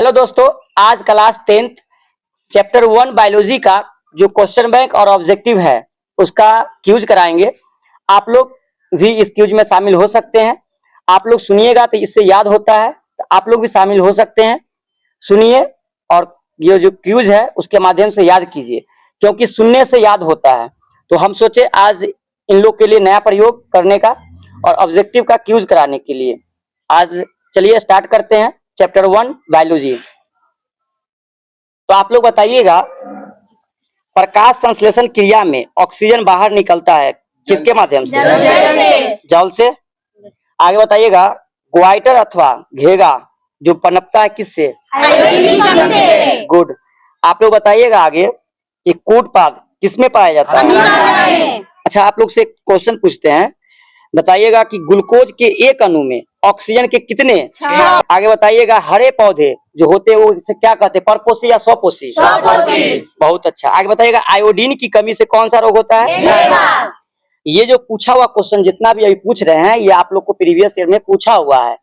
Hello दोस्तों, आज class 10th chapter 1 biology का जो क्वेश्चन बैंक और ऑब्जेक्टिव है उसका क्यूज कराएंगे। आप लोग भी इस क्यूज में शामिल हो सकते हैं। आप लोग सुनिएगा तो इससे याद होता है, तो आप लोग भी शामिल हो सकते हैं। सुनिए और ये जो क्यूज है उसके माध्यम से याद कीजिए, क्योंकि सुनने से याद होता है। तो हम सोचे आज इन लोग के लिए नया प्रयोग करने का और ऑब्जेक्टिव का क्यूज कराने के लिए आज चलिए स्टार्ट करते हैं चैप्टर 1 बायोलॉजी। तो आप लोग बताइएगा, प्रकाश संश्लेषण क्रिया में ऑक्सीजन बाहर निकलता है किसके माध्यम से? जल से। आगे बताइएगा, ग्वाइटर अथवा घेगा जो पनपता है किससे? गुड। आप लोग बताइएगा आगे कि कूटपाद किसमें पाया जाता है? अच्छा, आप लोग से क्वेश्चन पूछते हैं, बताइएगा कि ग्लूकोज के एक अणु में ऑक्सीजन के कितने? आगे बताइएगा, हरे पौधे जो होते हैं वो इसे क्या कहते हैं, परपोषी या स्वपोषी? बहुत अच्छा। आगे बताइएगा, आयोडीन की कमी से कौन सा रोग होता है? ये जो पूछा हुआ क्वेश्चन जितना भी अभी पूछ रहे हैं ये आप लोग को प्रीवियस ईयर में पूछा हुआ है।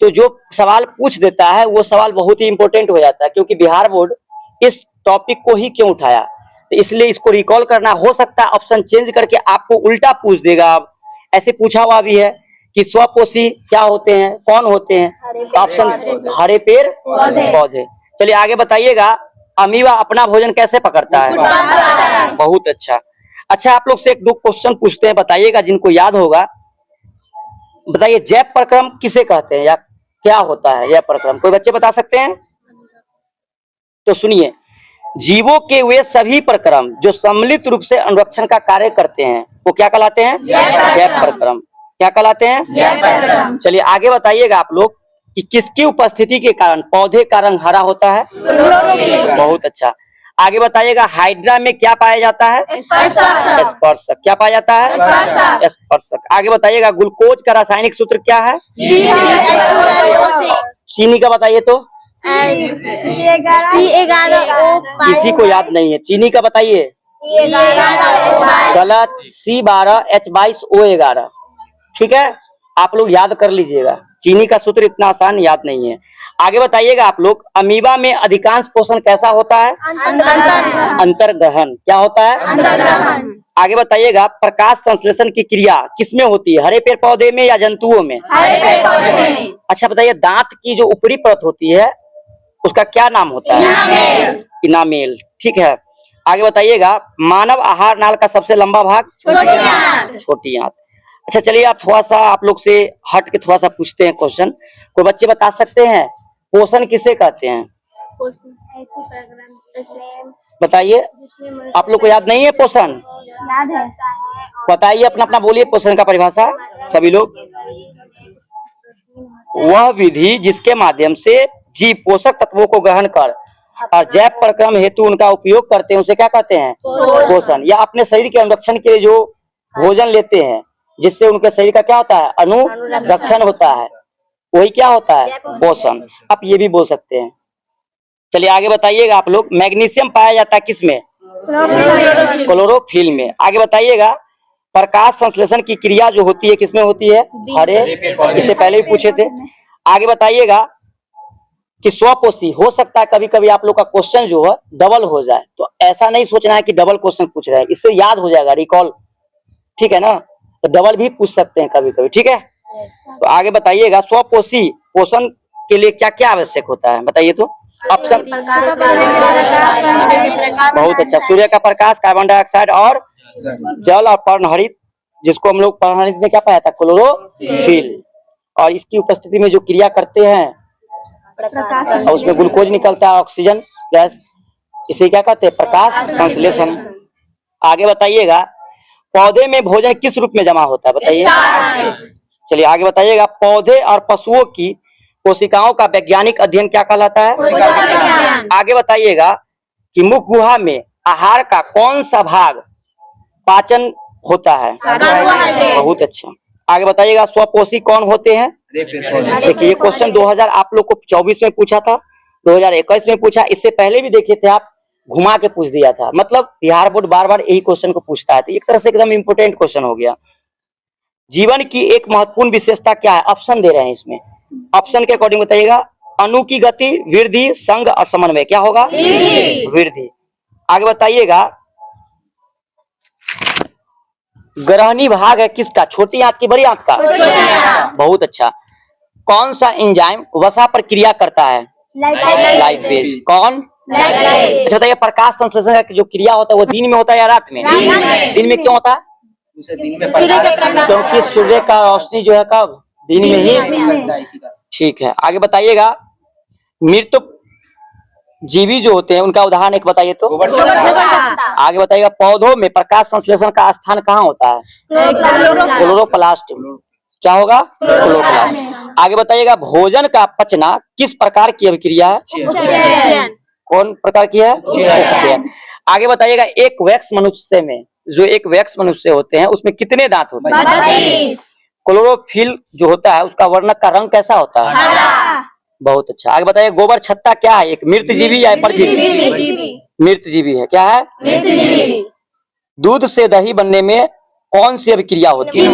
तो जो सवाल पूछ देता है वो सवाल बहुत ही इंपॉर्टेंट हो जाता है, क्योंकि बिहार बोर्ड इस टॉपिक को ही क्यों उठाया, तो इसलिए इसको रिकॉल करना। हो सकता है ऑप्शन चेंज करके आपको उल्टा पूछ देगा। ऐसे पूछा हुआ भी है कि स्वपोषी क्या होते हैं, कौन होते हैं? ऑप्शन हरे पेड़ पौधे। चलिए आगे बताइएगा, अमीबा अपना भोजन कैसे पकड़ता है? बहुत अच्छा। अच्छा, आप लोग से एक दो क्वेश्चन पूछते हैं, बताइएगा जिनको याद होगा। बताइए, जैव प्रक्रम किसे कहते हैं या क्या होता है जैव प्रक्रम? कोई बच्चे बता सकते हैं? तो सुनिए, जीवों के वे सभी प्रक्रम जो सम्मिलित रूप से अनुरक्षण का कार्य करते हैं वो क्या कहलाते हैं? जैव प्रक्रम। क्या कहलाते हैं? चलिए आगे बताइएगा आप लोग कि किसकी उपस्थिति के कारण पौधे का रंग हरा होता है? बहुत अच्छा। आगे बताइएगा, हाइड्रा में क्या पाया जाता है? स्पर्शक। क्या पाया जाता है? स्पर्शक। आगे बताइएगा, ग्लूकोज का रासायनिक सूत्र क्या है? चीनी का बताइए तो। किसी को याद नहीं है? चीनी का बताइए। गलत, C12H22O11। ठीक है, आप लोग याद कर लीजिएगा, चीनी का सूत्र इतना आसान याद नहीं है। आगे बताइएगा आप लोग, अमीबा में अधिकांश पोषण कैसा होता है? अंतर्ग्रहण। क्या होता है? आगे बताइएगा, प्रकाश संश्लेषण की क्रिया किसमें होती है, हरे पेड़ पौधे में या जंतुओं में? अच्छा बताइए, दांत की जो ऊपरी परत होती है उसका क्या नाम होता है? इनामेल। ठीक है। आगे बताइएगा, मानव आहार नाल का सबसे लंबा भाग? छोटी आंत। अच्छा चलिए, आप थोड़ा सा आप लोग से हट के थोड़ा सा पूछते हैं क्वेश्चन। कोई बच्चे बता सकते हैं पोषण किसे कहते हैं? बताइए, आप लोग को याद नहीं है पोषण? याद है। बताइए, अपना अपना बोलिए पोषण का परिभाषा सभी लोग। वह विधि जिसके माध्यम से जीव पोषक तत्वों को ग्रहण कर और जैव प्रक्रम हेतु उनका उपयोग करते हैं उसे क्या कहते हैं? पोषण। या अपने शरीर के अनुरक्षण के लिए जो भोजन लेते हैं जिससे उनके शरीर का क्या होता है? अनुरक्षण होता है, वही क्या होता है? पोषण। आप ये भी बोल सकते हैं। चलिए आगे बताइएगा आप लोग, मैग्नीशियम पाया जाता है किसमें? क्लोरोफिल में। आगे बताइएगा, प्रकाश संश्लेषण की क्रिया जो होती है किसमें होती है? हरे। इससे पहले भी पूछे थे। आगे बताइएगा कि स्वपोषी हो सकता है कभी कभी आप लोग का क्वेश्चन जो है डबल हो जाए, तो ऐसा नहीं सोचना है कि डबल क्वेश्चन पूछ रहे हैं, इससे याद हो जाएगा, रिकॉल। ठीक है ना, तो डबल भी पूछ सकते हैं कभी कभी। ठीक है, तो आगे बताइएगा, स्वपोषी पोषण के लिए क्या क्या आवश्यक होता है बताइए तो। ऑप्शन, बहुत अच्छा, सूर्य का प्रकाश, कार्बन डाइऑक्साइड और जल और पर्णहरित, जिसको हम लोग पर्णहरित में क्या पाया था? क्लोरोफिल। और इसकी उपस्थिति में जो क्रिया करते हैं और उसमें ग्लूकोज निकलता है, ऑक्सीजन गैस, इसे क्या कहते हैं? प्रकाश संश्लेषण। आगे बताइएगा, पौधे में भोजन किस रूप में जमा होता है बताइए? चलिए आगे बताइएगा, पौधे और पशुओं की कोशिकाओं का वैज्ञानिक अध्ययन क्या कहलाता है? आगे बताइएगा कि मुख गुहा में आहार का कौन सा भाग पाचन होता है? बहुत अच्छा। आगे बताइएगा, स्वपोषी कौन होते हैं? देखिए, ये क्वेश्चन 2000 आप लोग को 24 में पूछा था, 2021 में पूछा, इससे पहले भी देखे थे आप, घुमा के पूछ दिया था। मतलब बिहार बोर्ड बार बार यही क्वेश्चन को पूछता है, तो एक तरह से एकदम इंपोर्टेंट क्वेश्चन हो गया। जीवन की एक महत्वपूर्ण विशेषता क्या है? ऑप्शन दे रहे हैं इसमें, ऑप्शन के अकॉर्डिंग बताइएगा। अणु की गति, वृद्धि, संघ और समन्वय, क्या होगा? वृद्धि। आगे बताइएगा, ग्रहणी भाग है किसका? छोटी आंत की बड़ी आंत का? बहुत अच्छा। कौन सा एंजाइम वसा पर क्रिया करता है? लाइपेज। कौन? अच्छा बताइए, प्रकाश संश्लेषण का जो क्रिया होता है वो दिन में होता है या रात में? दिन में। क्यों होता है? दिन में प्रकाश, क्योंकि सूर्य का रोशनी जो है कब? दिन में ही। ठीक है, आगे बताइएगा, मृत जीवी जो होते हैं उनका उदाहरण एक बताइए तो। आगे बताइएगा, पौधों में प्रकाश संश्लेषण का स्थान कहाँ होता है? क्लोरोप्लास्ट। क्या होगा? क्लोरोप्लास्ट। आगे बताइएगा, भोजन का पचना किस प्रकार की अभिक्रिया है? कौन प्रकार की है? चयन। आगे बताइएगा, एक वयस्क मनुष्य में, जो एक वयस्क मनुष्य होते हैं उसमें कितने दांत होते हैं? क्लोरोफिल जो होता है उसका वर्णक का रंग कैसा होता है? बहुत अच्छा। आगे बताइए, गोबर छत्ता क्या है? एक मृत जीवी या परजीवी? मृत जीवी है। क्या है? दूध से दही बनने में कौन सी अभिक्रिया होती है?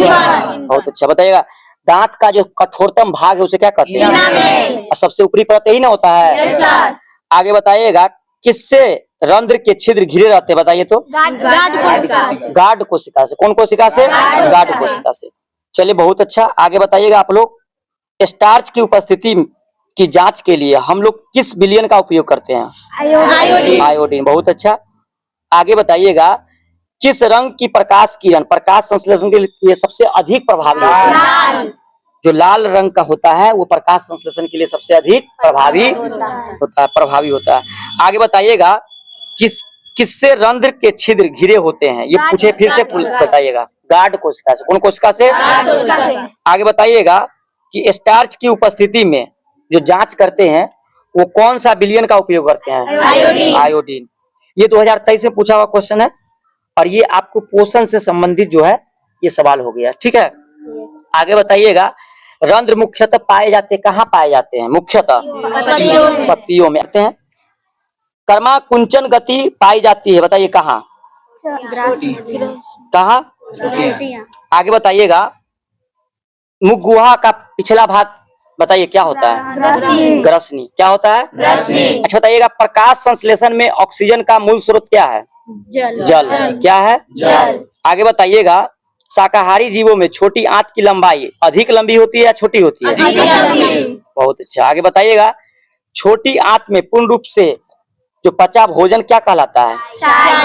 बहुत अच्छा। बताइएगा, दांत का जो कठोरतम भाग है उसे क्या कहते हैं? और सबसे ऊपरी परत यही ना होता है? आगे बताइएगा, किससे रंध्र के छिद्र घिरे रहते हैं? बताइए तो। गार्ड कोशिका से। कौन कोशिका से? गार्ड कोशिका से। चलिए बहुत अच्छा। आगे बताइएगा आप लोग, स्टार्च की उपस्थिति की जांच के लिए हम लोग किस विलयन का उपयोग करते हैं? आयोडीन। बहुत अच्छा। आगे बताइएगा, किस रंग की प्रकाश किरण प्रकाश संश्लेषण के लिए सबसे अधिक प्रभावी है? जो लाल रंग का होता है वो प्रकाश संश्लेषण के लिए सबसे अधिक प्रभावी होता है। आगे बताइएगा, किससे रंध्र के छिद्र घिरे होते हैं? ये पूछे, फिर से बताइएगा। गार्ड कोशिका से। कौन कोशिका से? आगे बताइएगा कि स्टार्च की उपस्थिति में जो जांच करते हैं वो कौन सा विलयन का उपयोग करते हैं? आयोडीन। ये 2023 में पूछा हुआ क्वेश्चन है और ये आपको पोषण से संबंधित जो है ये सवाल हो गया। ठीक है, आगे बताइएगा, रंध्र मुख्यतः पाए जाते कहाँ पाए जाते हैं? मुख्यतः पत्तियों में आते हैं। कर्मा कुंचन गति पाई जाती है, बताइए कहाँ? कहाँ? आगे बताइएगा, मुख गुहा का पिछला भाग बताइए क्या होता है? ग्रसनी। क्या होता है? अच्छा बताइएगा, प्रकाश संश्लेषण में ऑक्सीजन का मूल स्रोत क्या है? जल। क्या है? जल। आगे बताइएगा, शाकाहारी जीवों में छोटी आंत की लंबाई अधिक लंबी होती है या छोटी होती है? बहुत अच्छा। आगे बताइएगा, छोटी आंत में पूर्ण रूप से जो पचा भोजन क्या कहलाता है?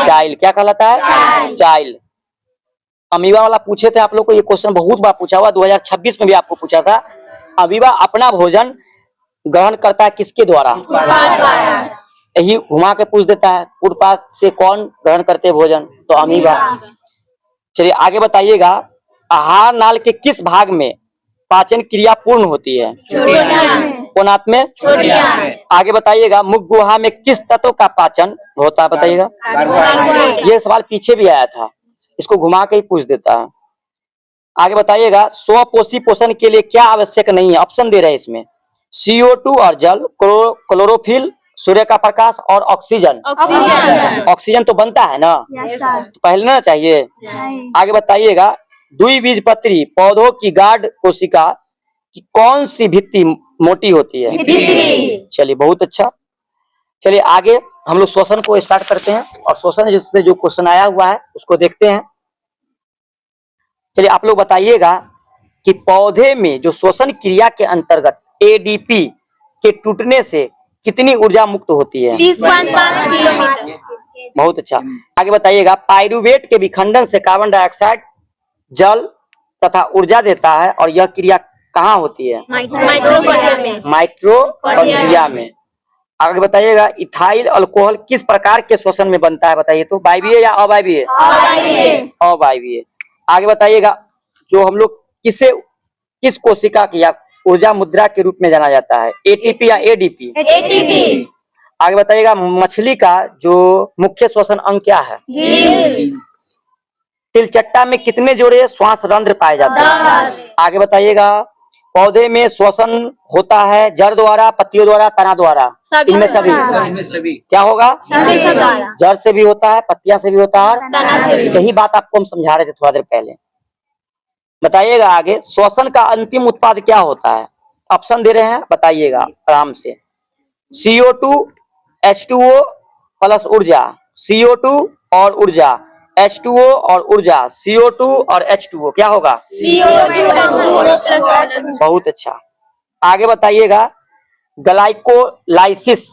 चाइल। क्या कहलाता है? चाइल। अमीबा वाला पूछे थे आप लोग को, ये क्वेश्चन बहुत बार पूछा हुआ, 2026 में भी आपको पूछा था। अमीबा अपना भोजन ग्रहण करता है किसके द्वारा? यही घुमा के पूछ देता है, फुटपाथ से कौन ग्रहण करते भोजन? तो अमीबा। चलिए आगे बताइएगा, आहार नाल के किस भाग में पाचन क्रिया पूर्ण होती है? कौन आंत में? आगे बताइएगा, मुख गुहा में किस तत्व का पाचन होता है? बताइएगा। ये सवाल पीछे भी आया था, इसको घुमा के ही पूछ देता है। आगे बताइएगा, स्वपोषी पोषण के लिए क्या आवश्यक नहीं है? ऑप्शन दे रहे हैं इसमें, CO2 और जल, क्लोरोफिल, सूर्य का प्रकाश और ऑक्सीजन। ऑक्सीजन तो बनता है ना, तो पहले ना चाहिए। आगे बताइएगा, द्विबीजपत्री पौधों की गार्ड कोशिका की कौन सी भित्ति मोटी होती है? चलिए बहुत अच्छा। चलिए आगे हम लोग श्वसन को स्टार्ट करते हैं और श्वसन जिससे जो क्वेश्चन आया हुआ है उसको देखते हैं। चलिए आप लोग बताइएगा कि पौधे में जो श्वसन क्रिया के अंतर्गत ADP के टूटने से कितनी ऊर्जा मुक्त होती है? 30.5 किलोमीटर। बहुत अच्छा। आगे बताइएगा, पाइरुवेट के विखंडन से कार्बन डाइऑक्साइड जल तथा ऊर्जा देता है और यह क्रिया कहाँ होती है? माइटोकॉन्ड्रिया में। आगे बताइएगा, इथाइल अल्कोहल किस प्रकार के श्वसन में बनता है? बताइए तो, वायवीय या अवायवीय? अवायवीय। आगे बताइएगा, जो हम लोग किस कोशिका की या ऊर्जा मुद्रा के रूप में जाना जाता है? ATP या ADP? आगे बताइएगा, मछली का जो मुख्य श्वसन अंग क्या है? तिलचट्टा में कितने जोड़े श्वास रंध्र पाए जाते हैं? आगे बताइएगा, पौधे में श्वसन होता है जड़ द्वारा, पत्तियों द्वारा, तना द्वारा? इनमें सभी। क्या होगा? जड़ से भी होता है, पत्तियां से भी होता है। यही बात आपको हम समझा रहे थे थोड़ा देर पहले। बताइएगा आगे, श्वसन का अंतिम उत्पाद क्या होता है? ऑप्शन दे रहे हैं, बताइएगा आराम से। CO2 H2O प्लस ऊर्जा, CO2 और ऊर्जा, H2O और ऊर्जा, CO2 और H2O, क्या होगा? बहुत अच्छा। आगे बताइएगा, ग्लाइकोलाइसिस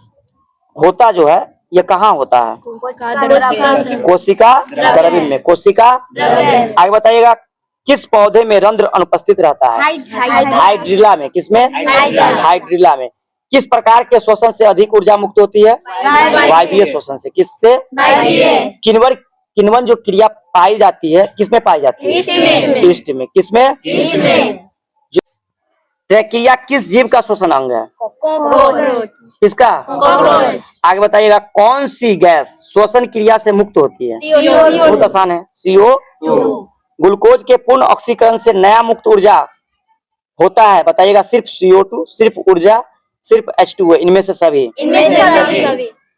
होता जो है ये कहाँ होता है? कोशिका द्रव्य में, कोशिका। आगे बताइएगा, किस पौधे में रंध्र अनुपस्थित रहता है? हाइड्रिला में। किसमें? हाइड्रिला में। किस प्रकार के श्वसन से अधिक ऊर्जा मुक्त होती है? वायवीय श्वसन से। किससे? किण्वन जो क्रिया पाई जाती है किसमें पाई जाती है? ईस्ट में। किसमें? ट्रेकिया किस जीव का श्वसन अंग है? किसका? आगे बताइएगा, कौन सी गैस श्वसन क्रिया से मुक्त होती है? बहुत आसान है, CO2। ग्लूकोज के पूर्ण ऑक्सीकरण से नया मुक्त ऊर्जा होता है, बताइएगा। सिर्फ CO2, सिर्फ ऊर्जा, सिर्फ H2O, इनमें से सभी?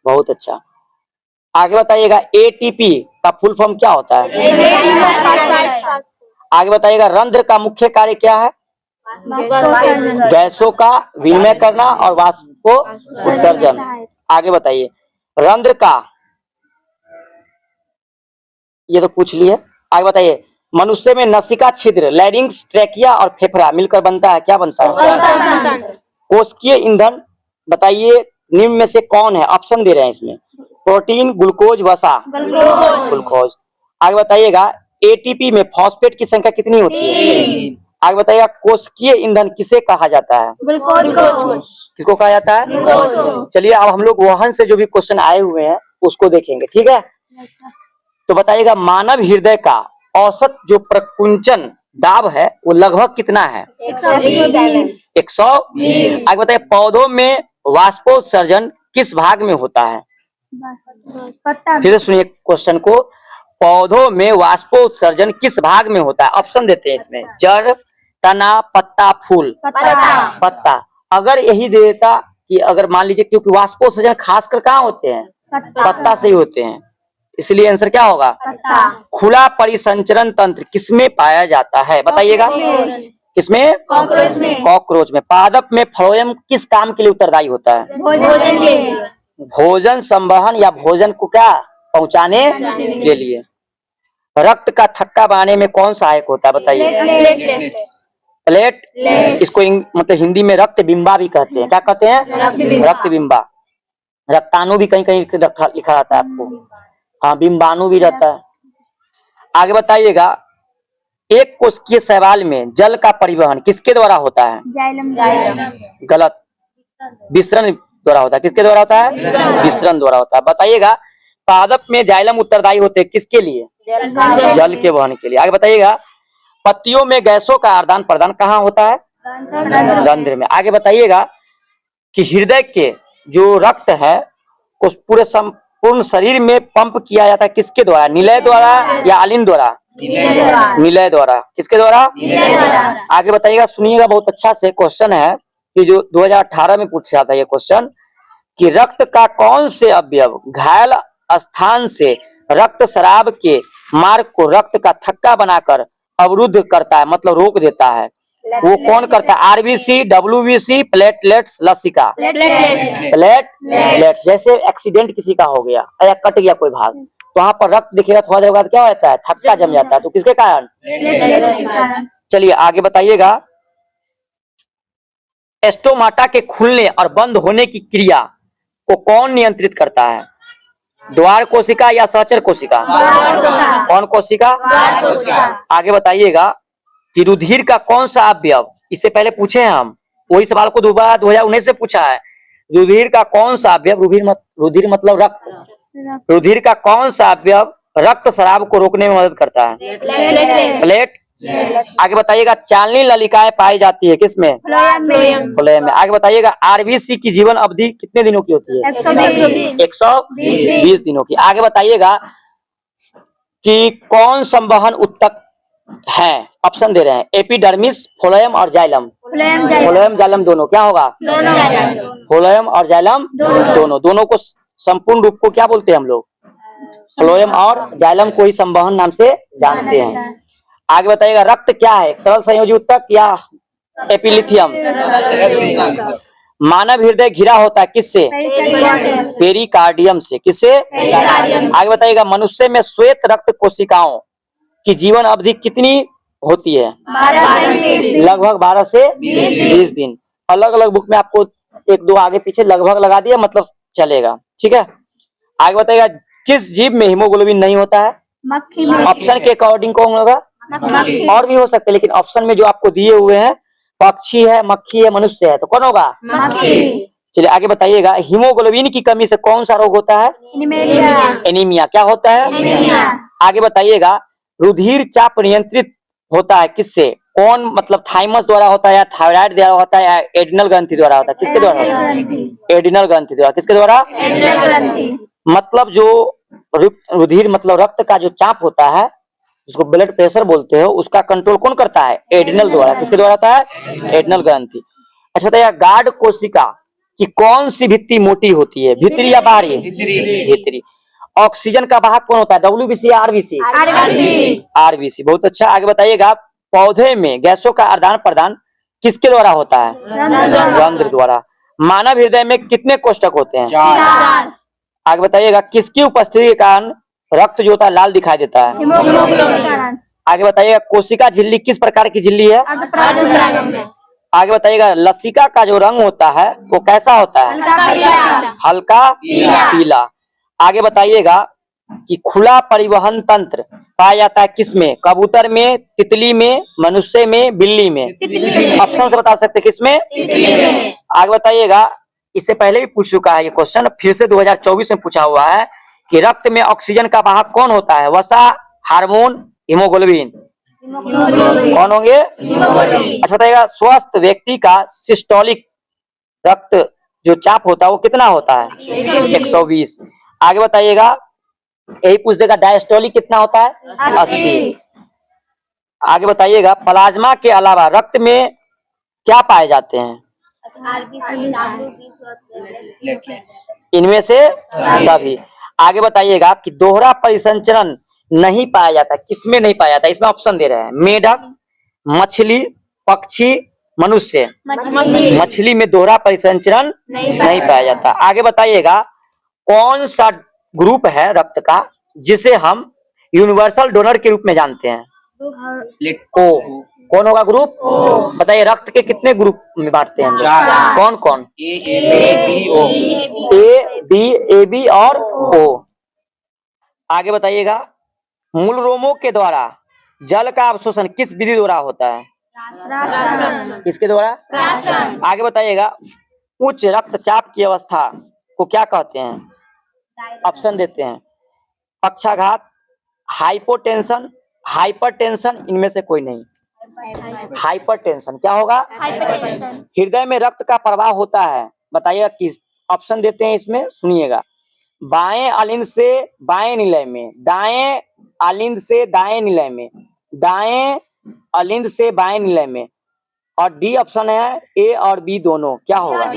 बहुत अच्छा। आगे बताइएगा, ATP का फुल फॉर्म क्या होता है? आगे बताइएगा, रंध्र का मुख्य कार्य क्या है? गैसों का विनिमय करना और वाष्पो उत्सर्जन। आगे बताइए, रंध्र का, ये तो पूछ लिए। आगे बताइए, मनुष्य में नसिका छिद्र, लैरिंक्स, ट्रेकिया और फेफड़ा मिलकर बनता है, क्या बनता है? कोशिकीय ईंधन बताइए निम्न में से कौन है? ऑप्शन दे रहे हैं इसमें, प्रोटीन, ग्लूकोज, वसा। ग्लूकोज। आगे बताइएगा, ATP में फॉस्फेट की संख्या कितनी होती है? आगे बताइएगा, कोशिकीय ईंधन किसे कहा जाता है? किसको कहा जाता है? चलिए अब हम लोग वहन से जो भी क्वेश्चन आए हुए हैं उसको देखेंगे, ठीक है? तो बताइएगा, मानव हृदय का औसत जो प्रकुंचन दाब है वो लगभग कितना है? 120। आगे बताइए, पौधों में वाष्पोत्सर्जन किस भाग में होता है? फिर सुनिए क्वेश्चन को, पौधों में वाष्पोत्सर्जन किस भाग में होता है? ऑप्शन देते हैं इसमें, जड़, तना, पत्ता, फूल। पत्ता। अगर यही दे देता कि अगर मान लीजिए, क्योंकि वाष्पोत्सर्जन खासकर कहाँ होते हैं? पत्ता से ही होते हैं, इसलिए आंसर क्या होगा? खुला परिसंचरण तंत्र किसमें पाया जाता है? बताइएगा। किसमें? कॉकरोच में। पादप में फ्लोएम किस काम के लिए उत्तरदायी होता है? भोजन संवहन या भोजन को क्या पहुंचाने के लिए। रक्त का थक्का बनाने में कौन सहायक होता है? बताइए। प्लेट। इसको मतलब हिंदी में रक्त बिंबा भी कहते हैं, क्या कहते हैं? रक्त बिंबा। रक्ताणु भी कहीं कहीं लिखा रहता है आपको, हाँ, बिंबाणु भी रहता है। आगे बताइएगा, एक कोशिकीय शैवाल में जल का परिवहन किसके द्वारा होता है? गलत, विसरण द्वारा होता है। किसके द्वारा होता है? विसरण द्वारा होता है। बताइएगा, पादप में जाइलम उत्तरदायी होते हैं किसके लिए? जल के वहन के लिए। आगे बताइएगा, पत्तियों में गैसों का आदान प्रदान कहाँ होता है? रंध्र में। आगे बताइएगा कि हृदय के जो रक्त है उस पूरे संपूर्ण शरीर में पंप किया जाता है किसके द्वारा? निलय द्वारा या आलिन द्वारा? निलय द्वारा। किसके द्वारा? आगे बताइएगा, सुनिएगा बहुत अच्छा से क्वेश्चन है कि जो 2018 में पूछा था ये क्वेश्चन, कि रक्त का कौन से अवयव घायल स्थान से रक्त शराब के मार्ग को रक्त का थक्का बनाकर अवरुद्ध करता है, मतलब रोक देता है? वो कौन करता है? RBC, WBC, प्लेटलेट्स, लसिका। प्लेटलेट्स। जैसे एक्सीडेंट किसी का हो गया या कट गया कोई भाग, तो वहां पर रक्त दिखेगा, थोड़ा देर बाद क्या होता है? थक्का जम जाता है। तो किसके कारण? चलिए आगे बताइएगा, स्टोमाटा के खुलने और बंद होने की क्रिया को कौन नियंत्रित करता है? द्वार कोशिका या सहचर कोशिका? कौन कोशिका? आगे बताइएगा कि रुधिर का कौन सा अवयव, इससे पहले पूछे हैं हम, वही सवाल को दोबारा 2019 में पूछा है, रुधिर का कौन सा अवयव, रुधिर मतलब रक्त, रुधिर का कौन सा अवयव रक्त शराब को रोकने में मदद करता है? प्लेट। आगे बताइएगा, चालनी ललिकाएं पाई जाती है किसमें? फ्लोएम में। आगे बताइएगा, RBC की जीवन अवधि कितने दिनों की होती है? 120 दिनों की। आगे बताइएगा कि कौन संवहन उत्तक है? ऑप्शन दे रहे हैं, एपिडर्मिस, फ्लोएम और जाइलम। फ्लोएम जाइलम दोनों, क्या होगा? फ्लोएम और जाइलम दोनों को संपूर्ण रूप को क्या बोलते हैं हम लोग? फ्लोएम और जाइलम को ही संवहन नाम से जानते हैं। आगे बताइएगा, रक्त क्या है? तरल संयोजी उत्तक या एपिलिथियम। मानव हृदय घिरा होता है किससे? पेरिकार्डियम से। किससे? आगे बताइएगा, मनुष्य में श्वेत रक्त कोशिकाओं की जीवन अवधि कितनी होती है? लगभग 12 से 20 दिन। अलग अलग बुक में आपको एक दो आगे पीछे लगभग लगा दिया, मतलब चलेगा। ठीक है, आगे बताइएगा, किस जीव में हीमोग्लोबिन नहीं होता है? ऑप्शन के अकॉर्डिंग कौन होगा? और भी हो सकते हैं, लेकिन ऑप्शन में जो आपको दिए हुए हैं, पक्षी है, मक्खी है, मनुष्य है, तो कौन होगा? चलिए आगे बताइएगा, हीमोग्लोबिन की कमी से कौन सा रोग होता है? एनीमिया। क्या होता है? आगे बताइएगा, रुधिर चाप नियंत्रित होता है किससे? कौन, मतलब थाइमस द्वारा होता है, या थायराइड द्वारा होता है, या एड्रिनल ग्रंथि द्वारा होता है? किसके द्वारा? एड्रिनल ग्रंथि द्वारा। किसके द्वारा? मतलब जो रुधिर मतलब रक्त का जो चाप होता है, उसको ब्लड प्रेशर बोलते हो, उसका कंट्रोल कौन करता है? एड्रिनल द्वारा। किसके द्वारा होता है? एड्रिनल ग्रंथि। अच्छा बताइए, गार्ड कोशिका की कौन सी भित्ति मोटी होती है? भीतरी या बाहरी? भीतरी। ऑक्सीजन का वाहक कौन होता है? डब्ल्यूबीसी या आरबीसी? आरबीसी। बहुत अच्छा। आगे बताइएगा, पौधे में गैसों का आदान प्रदान किसके द्वारा होता है? रंध्र द्वारा। मानव हृदय में कितने कोष्ठक होते हैं? 4। आगे बताइएगा, किसकी उपस्थिति के कारण रक्त जो होता है लाल दिखाई देता है? आगे बताइएगा, कोशिका झिल्ली किस प्रकार की झिल्ली है? आगे बताइएगा, लसिका का जो रंग होता है वो कैसा होता है? हल्का पीला। आगे बताइएगा कि खुला परिवहन तंत्र पाया जाता है किसमें? कबूतर में, तितली में, मनुष्य में, बिल्ली में? ऑप्शन से बता सकते किसमें? आगे बताइएगा, इससे पहले भी पूछ चुका है ये क्वेश्चन, फिर से 2024 में पूछा हुआ है कि रक्त में ऑक्सीजन का वाहक कौन होता है? वसा, हार्मोन, हीमोग्लोबिन? कौन होंगे? अच्छा बताइएगा, स्वस्थ व्यक्ति का सिस्टोलिक रक्त जो चाप होता है वो कितना होता है? 120। आगे बताइएगा, यही पूछ देगा, डायस्टोलिक कितना होता है? 80। आगे बताइएगा, प्लाज्मा के अलावा रक्त में क्या पाए जाते हैं? इनमें से सभी। आगे बताइएगा कि दोहरा परिसंचरण नहीं पाया जाता, किसमें नहीं पाया जाता? इसमें ऑप्शन दे रहे हैं, मेढक, मछली, पक्षी, मनुष्य? मछली में दोहरा परिसंचरण नहीं पाया जाता। आगे बताइएगा, कौन सा ग्रुप है रक्त का जिसे हम यूनिवर्सल डोनर के रूप में जानते हैं? ओ। कौन होगा ग्रुप? बताइए, रक्त के कितने ग्रुप में बांटते हैं हम लोग? कौन कौन? ए बी और ओ। आगे बताइएगा, मूल रोमों के द्वारा जल का अवशोषण किस विधि द्वारा होता है? किसके द्वारा? आगे बताइएगा, उच्च रक्तचाप की अवस्था को क्या कहते हैं? ऑप्शन देते हैं, पक्षाघात, हाइपोटेंशन, हाइपरटेंशन, इनमें से कोई नहीं। हाइपरटेंशन। क्या होगा? हृदय में रक्त का प्रवाह होता है, बताइएगा किस? ऑप्शन देते हैं इसमें, सुनिएगा, बाएं अलिंद से बाएं निलय में, दाएं अलिंद से दाएं निलय में, दाएं अलिंद से बाएं निलय में, और डी ऑप्शन है ए और बी दोनों। क्या होगा?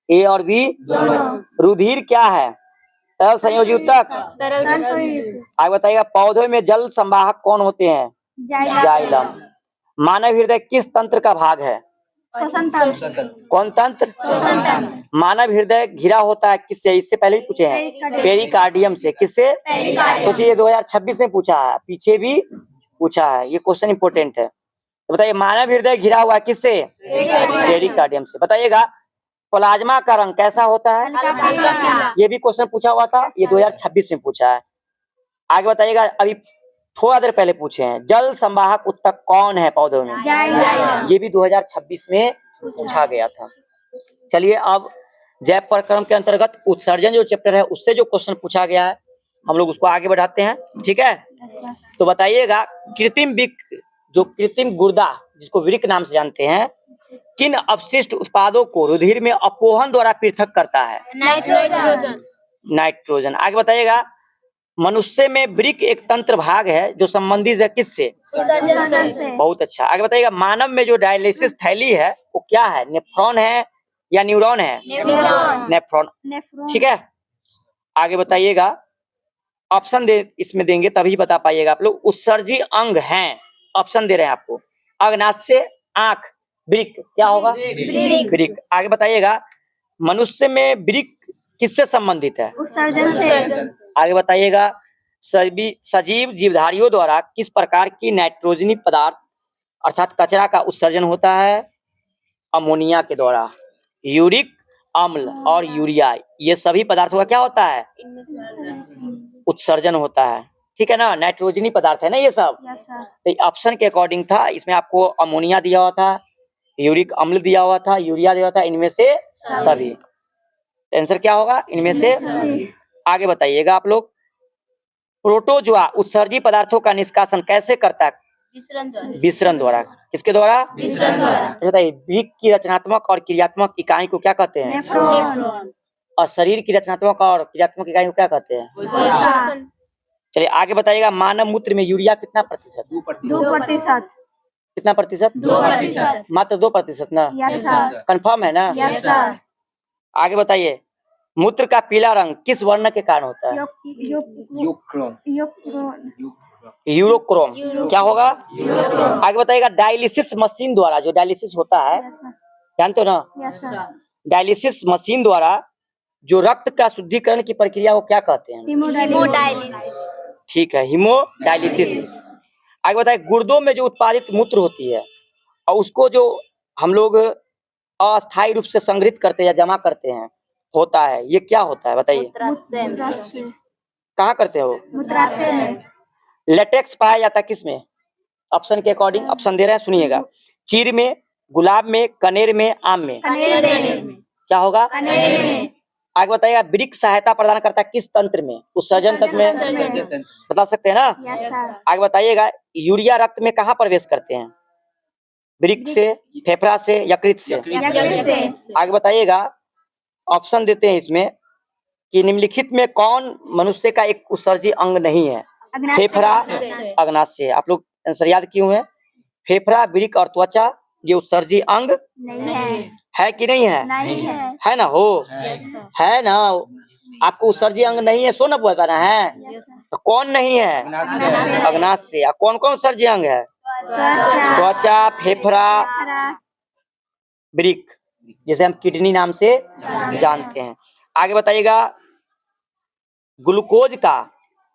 ए और बी दोनों। रुधिर क्या है? तरल संयोजी ऊतक। आगे बताइएगा, पौधों में जल संवाहक कौन होते हैं? जाइलम। मानव हृदय किस तंत्र का भाग है? कौन तंत्र? मानव हृदय घिरा होता है किससे? इससे पहले ही पूछे हैं, पेरिकार्डियम से। किससे? सोचिए, 2026 में पूछा है, पीछे भी पूछा है, ये क्वेश्चन इंपोर्टेंट है। तो बताइए, मानव हृदय घिरा हुआ किससे? पेरिकार्डियम से। बताइएगा, प्लाज्मा का रंग कैसा होता है? ये भी क्वेश्चन पूछा हुआ था, ये 2026 में पूछा है। आगे बताइएगा, अभी थोड़ा देर पहले पूछे हैं, जल संवाहक ऊतक कौन है पौधों में? ये भी 2026 में पूछा गया था। चलिए, अब जैव प्रक्रम के अंतर्गत उत्सर्जन जो चैप्टर है उससे जो क्वेश्चन पूछा गया है हम लोग उसको आगे बढ़ाते हैं। ठीक है, तो बताइएगा, कृत्रिम वृक्क, जो कृत्रिम गुर्दा जिसको वृक्क नाम से जानते हैं, किन अपशिष्ट उत्पादों को रुधिर में अपोहन द्वारा पृथक करता है? नाइट्रोजन। आगे बताइएगा, मनुष्य में वृक्क एक तंत्र भाग है जो संबंधित है किससे? बहुत अच्छा। आगे बताइएगा, मानव में जो डायलिसिस थैली है वो क्या है? नेफ्रॉन है या न्यूरॉन है? नेफ्रॉन। ठीक है, आगे बताइएगा, ऑप्शन दे इसमें देंगे तभी बता पाइएगा आप लोग। उत्सर्जी अंग हैं, ऑप्शन दे रहे हैं आपको, अग्नाशय, आंख, वृक्क क्या होगा? वृक्क। वृक्क। आगे बताइएगा, मनुष्य में वृक्क किससे संबंधित है? उत्सर्जन से। आगे बताइएगा, सभी सजीव जीवधारियों द्वारा किस प्रकार की नाइट्रोजनी पदार्थ अर्थात कचरा का उत्सर्जन होता है? अमोनिया के द्वारा। यूरिक अम्ल और यूरिया, ये सभी पदार्थों का क्या होता है? उत्सर्जन होता है। ठीक है ना, नाइट्रोजनी पदार्थ है ना ये सब। तो ऑप्शन के अकॉर्डिंग था, इसमें आपको अमोनिया दिया हुआ था, यूरिक अम्ल दिया हुआ था, यूरिया दिया हुआ था, इनमें से सभी। आंसर क्या होगा? इनमें से। आगे बताइएगा आप लोग, प्रोटोजोआ उत्सर्जी पदार्थों का निष्कासन कैसे करता है? विसरण द्वारा। किसके द्वारा? विसरण द्वारा। बताइए, वृक्क की रचनात्मक और क्रियात्मक इकाई को क्या कहते हैं? नेफ्रॉन। और शरीर की रचनात्मक और क्रियात्मक इकाई को क्या कहते हैं? कोशिका। चलिए आगे बताइएगा, मानव मूत्र में यूरिया कितना प्रतिशत? 2%। कितना प्रतिशत? 2%। मात्र 2% ना? Yes sir. कंफर्म है ना? Yes sir. आगे बताइए, मूत्र का पीला रंग किस वर्ण के कारण होता है? यूरोक्रोम। क्या होगा? आगे बताइएगा, डायलिसिस मशीन द्वारा, जो डायलिसिस होता है जानते हो ना? Yes sir. डायलिसिस मशीन द्वारा जो रक्त का शुद्धिकरण की प्रक्रिया को क्या कहते हैं? हीमोडायलिसिस। ठीक है, हीमोडायलिसिस। आगे बताइए, गुर्दों में जो उत्पादित मूत्र होती है और उसको जो हम लोग अस्थायी रूप से संग्रहित करते हैं या जमा करते हैं होता है, ये क्या होता है बताइए? कहाँ करते हो? लेटेक्स पाया जाता है किसमें? ऑप्शन के अकॉर्डिंग ऑप्शन दे रहे हैं, सुनिएगा। चीर में, गुलाब में, कनेर में, आम में। क्या होगा? आगे बताइएगा, वृक्क सहायता प्रदान करता है किस तंत्र में? उत्सर्जन तंत्र में। बता सकते हैं ना? आगे बताइएगा, यूरिया रक्त में कहाँ प्रवेश करते हैं? वृक्क से, फेफड़ा से, यकृत से। आगे बताइएगा, ऑप्शन देते हैं इसमें कि निम्नलिखित में कौन मनुष्य का एक उत्सर्जी अंग नहीं है? फेफड़ा, अग्नाशय। आप लोग आंसर याद किए हुए हैं? फेफड़ा, वृक्क और त्वचा ये उत्सर्जी अंग है कि नहीं है? है ना? हो है ना? आपको उत्सर्जी अंग नहीं है, सो ना बताना है। तो कौन नहीं है? अग्नाशय। कौन कौन उत्सर्जी अंग है? त्वचा, फेफड़ा, वृक्क, जिसे हम किडनी नाम से जानते हैं। आगे बताइएगा, ग्लूकोज का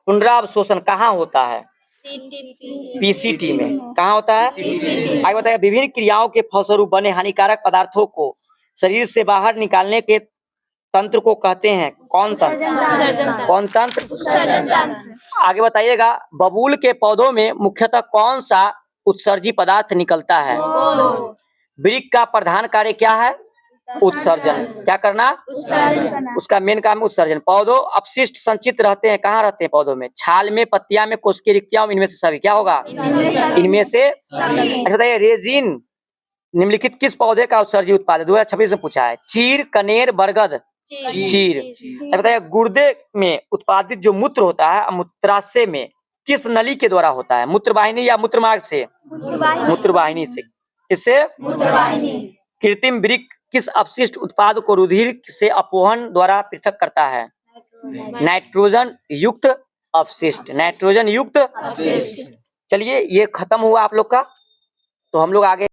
पुनरावशोषण कहाँ होता है? पीसीटी में। कहाँ होता है? आगे बताइए, विभिन्न क्रियाओं के फलस्वरूप बने हानिकारक पदार्थों को शरीर से बाहर निकालने के तंत्र को कहते हैं कौन तंत्र? कौन तंत्र? आगे बताइएगा, बबूल के पौधों में मुख्यतः कौन सा उत्सर्जी पदार्थ निकलता है? वृक्क का प्रधान कार्य क्या है? उत्सर्जन। क्या करना? उसका मेन काम है उत्सर्जन। पौधों अपशिष्ट संचित रहते हैं, कहाँ रहते हैं? पौधों में, छाल में, पत्तियां में, कोशिकीय रिक्तियां, इनमें से सभी। क्या होगा? इनमें से। अच्छा बताइए, रेजिन निम्नलिखित किस पौधे का उत्सर्जी उत्पाद है? 2026 में पूछा है। चीर, कनेर, बरगद। चीर। अच्छा बताइए, गुर्दे में उत्पादित जो मूत्र होता है मूत्राशय में किस नली के द्वारा होता है? मूत्रवाहिनी या मूत्रमार्ग से? मूत्रवाहिनी से। किससे? कृत्रिम वृक्क किस अपशिष्ट उत्पाद को रुधिर से अपवहन द्वारा पृथक करता है? नाइट्रोजन युक्त अपशिष्ट। नाइट्रोजन युक्त। चलिए ये खत्म हुआ आप लोग का, तो हम लोग आगे